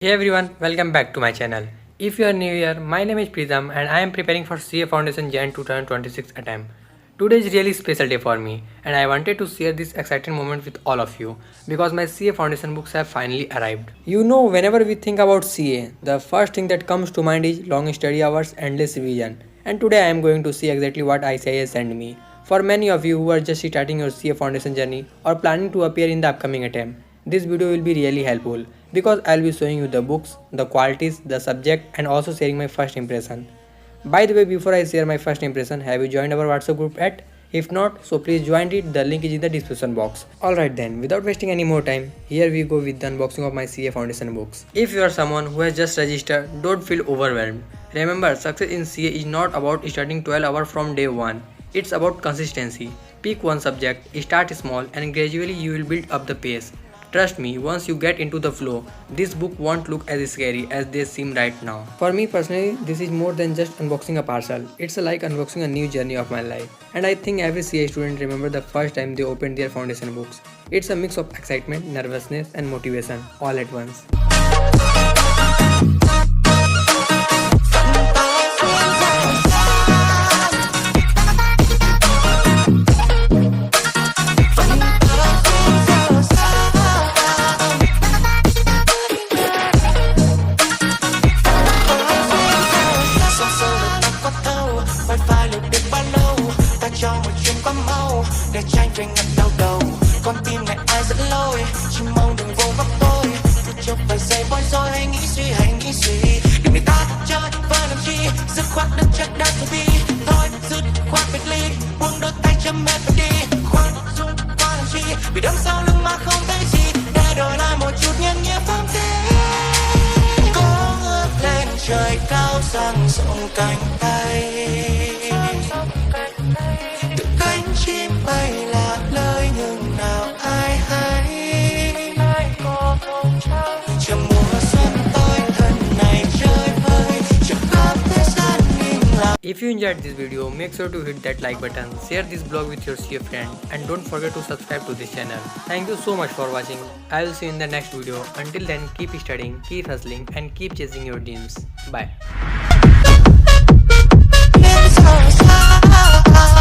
Hey everyone, welcome back to my channel. If you are new here, my name is Pritham and I am preparing for CA Foundation Jan 2026 attempt. Today is really special day for me and I wanted to share this exciting moment with all of you because my CA Foundation books have finally arrived. You know, whenever we think about CA, the first thing that comes to mind is long study hours, endless revision. And today I am going to see exactly what ICAI sent me. For many of you who are just starting your CA Foundation journey or planning to appear in the upcoming attempt, this video will be really helpful because I'll be showing you the books, the qualities, the subject and also sharing my first impression. By the way, before I share my first impression, have you joined our WhatsApp group yet? If not, so please join it, the link is in the description box. Alright then, without wasting any more time, here we go with the unboxing of my CA Foundation books. If you are someone who has just registered, don't feel overwhelmed. Remember, success in CA is not about starting 12 hours from day 1. It's about consistency. Pick one subject, start small and gradually you will build up the pace. Trust me, once you get into the flow, this book won't look as scary as they seem right now. For me personally, this is more than just unboxing a parcel. It's like unboxing a new journey of my life. And I think every CA student remember the first time they opened their foundation books. It's a mix of excitement, nervousness and motivation all at once. Cho một chuyến quá mau để tranh về ngặt đau đầu con tim này ai dẫn lối chỉ mong đừng vô góc tôi cứ chụp vài giây bối rối hay nghĩ suy đừng để ta chơi với làm chi dứt khoát đứt chắc đã từ bi thôi dứt khoát biệt ly buông đôi tay chấm mệt và đi khoan dung qua làm chi vì đằng sau lưng mà không thấy gì để đổi lại một chút nhân nghĩa phong thế có ngước lên trời cao dang rộng cánh tay chim bay là lời nhưng nào ai hay chờ mùa xuân tôi thân này chơi vơi chờ khắp thế gian nhìn lại. If you enjoyed this video, make sure to hit that like button, share this blog with your CA friend and don't forget to subscribe to this channel. Thank you so much for watching. I will see you in the next video. Until then, keep studying, keep hustling and keep chasing your dreams. Bye.